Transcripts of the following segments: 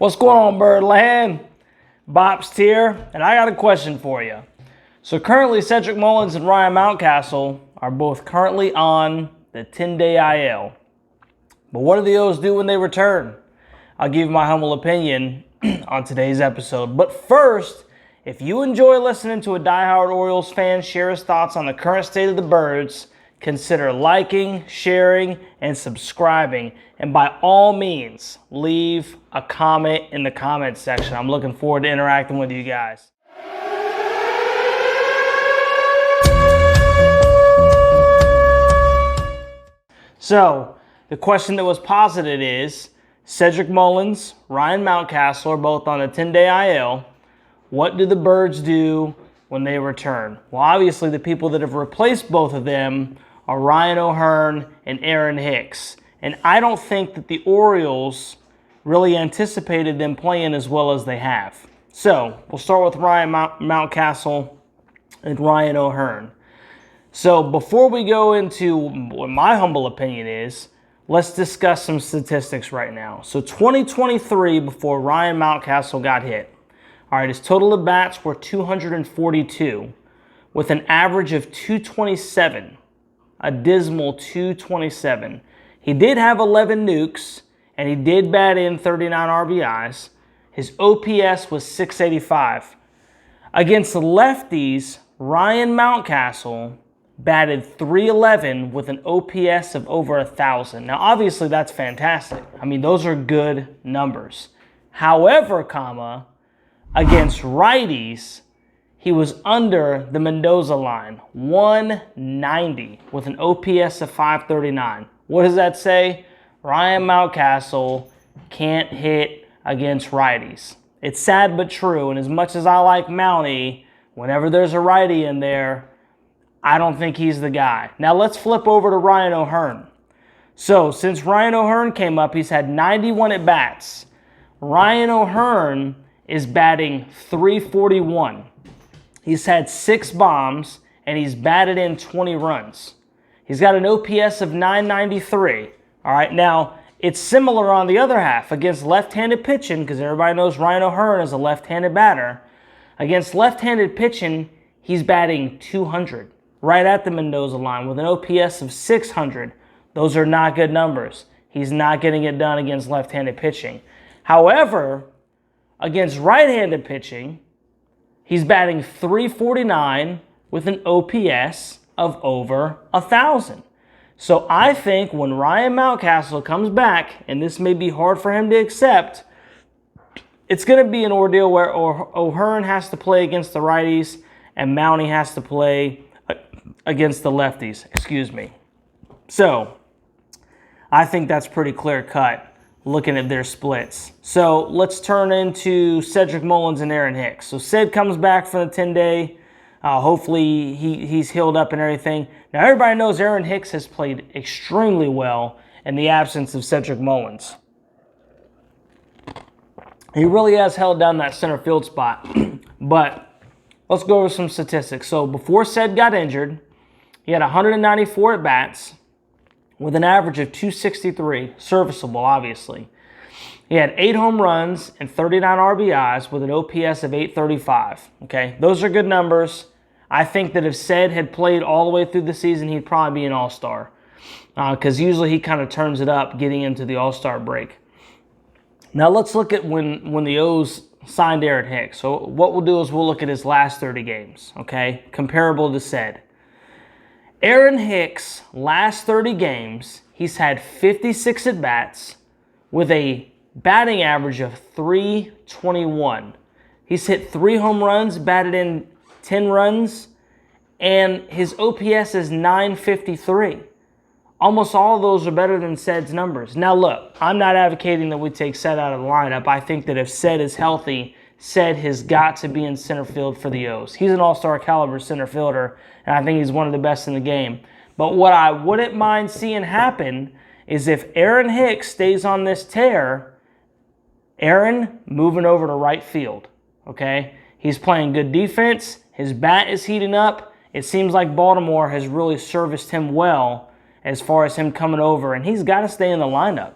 What's going on, Birdland? Bopst here, and I got a question for you. So currently, Cedric Mullins and Ryan Mountcastle are both currently on the 10-day IL. But what do the O's do when they return? I'll give you my humble opinion on today's episode. But first, if you enjoy listening to a diehard Orioles fan share his thoughts on the current state of the Birds, consider liking, sharing, and subscribing. And by all means, leave a comment in the comments section. I'm looking forward to interacting with you guys. So, the question that was posited is, Cedric Mullins, Ryan Mountcastle are both on a 10-day IL. What do the Birds do when they return? Well, obviously, the people that have replaced both of them are Ryan O'Hearn and Aaron Hicks. And I don't think that the Orioles really anticipated them playing as well as they have. So, we'll start with Ryan Mountcastle and Ryan O'Hearn. So, before we go into what my humble opinion is, let's discuss some statistics right now. So, 2023, before Ryan Mountcastle got hit, all right, his total at bats were 242 with an average of 227, a dismal 227. He did have 11 nukes, and he did bat in 39 RBIs. His OPS was 685. Against the lefties, Ryan Mountcastle batted 311 with an OPS of over 1,000. Now, obviously, that's fantastic. I mean, those are good numbers. However, against righties, he was under the Mendoza line, 190 with an OPS of 539. What does that say? Ryan Mountcastle can't hit against righties. It's sad but true, and as much as I like Mountie, whenever there's a righty in there, I don't think he's the guy. Now let's flip over to Ryan O'Hearn. So since Ryan O'Hearn came up, he's had 91 at-bats. Ryan O'Hearn is batting .341. He's had 6 bombs, and he's batted in 20 runs. He's got an OPS of 993. All right, now it's similar on the other half against left-handed pitching, because everybody knows Ryan O'Hearn is a left-handed batter. Against left-handed pitching, he's batting 200, right at the Mendoza line with an OPS of 600. Those are not good numbers. He's not getting it done against left-handed pitching. However, against right-handed pitching, he's batting .349 with an OPS of over 1,000. So I think when Ryan Mountcastle comes back, and this may be hard for him to accept, it's going to be an ordeal where O'Hearn has to play against the righties and Mountie has to play against the lefties. So I think that's pretty clear cut looking at their splits. So let's turn into Cedric Mullins and Aaron Hicks. So Ced comes back for the 10-day. Hopefully he's healed up and everything. Now everybody knows Aaron Hicks has played extremely well in the absence of Cedric Mullins. He really has held down that center field spot. But let's go over some statistics. So before Ced got injured, he had 194 at-bats with an average of 263, serviceable, obviously. He had 8 home runs and 39 RBIs with an OPS of 835. Okay, those are good numbers. I think that if Ced had played all the way through the season, he'd probably be an all-star. Because usually he kind of turns it up getting into the all-star break. Now let's look at when the O's signed Aaron Hicks. So what we'll do is we'll look at his last 30 games, okay? Comparable to Ced. Aaron Hicks' last 30 games, he's had 56 at-bats with a batting average of .321. He's hit 3 home runs, batted in 10 runs, and his OPS is .953. Almost all of those are better than Ced's numbers. Now look, I'm not advocating that we take Ced out of the lineup. I think that if Ced is healthy, Ced has got to be in center field for the O's. He's an all-star caliber center fielder, and I think he's one of the best in the game. But what I wouldn't mind seeing happen is if Aaron Hicks stays on this tear, Aaron moving over to right field, okay? He's playing good defense. His bat is heating up. It seems like Baltimore has really serviced him well as far as him coming over, and he's got to stay in the lineup.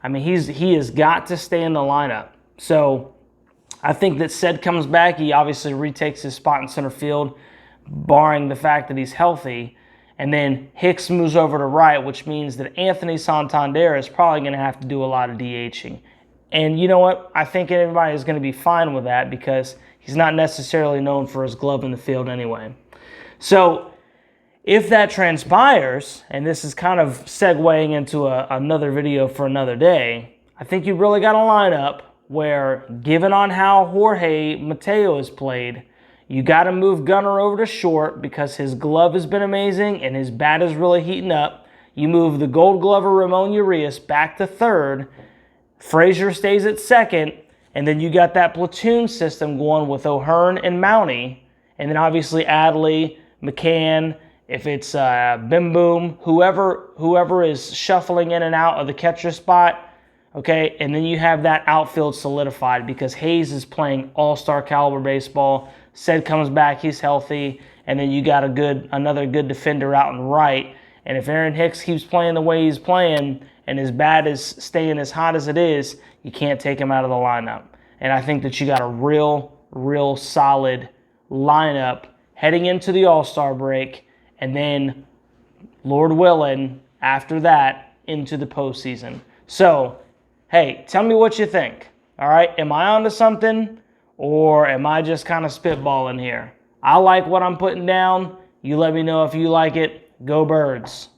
I mean, he has got to stay in the lineup. So I think that Ced comes back. He obviously retakes his spot in center field, barring the fact that he's healthy. And then Hicks moves over to right, which means that Anthony Santander is probably going to have to do a lot of DHing. And you know what? I think everybody is going to be fine with that because he's not necessarily known for his glove in the field anyway. So if that transpires, and this is kind of segueing into another video for another day, I think you really got to line up where, given on how Jorge Mateo has played, you got to move Gunnar over to short because his glove has been amazing and his bat is really heating up. You move the Gold Glover Ramon Urias back to third. Frazier stays at second, and then you got that platoon system going with O'Hearn and Mountie, and then obviously Adley, McCann, if it's Bim Boom, whoever is shuffling in and out of the catcher spot, okay, and then you have that outfield solidified because Hayes is playing all-star caliber baseball. Ced comes back, he's healthy, and then you got another good defender out and right. And if Aaron Hicks keeps playing the way he's playing and his bat is staying as hot as it is, you can't take him out of the lineup. And I think that you got a real solid lineup heading into the All-Star break, and then, Lord willing, after that, into the postseason. So, hey, tell me what you think. All right, am I onto something, or am I just kind of spitballing here? I like what I'm putting down. You let me know if you like it. Go Birds.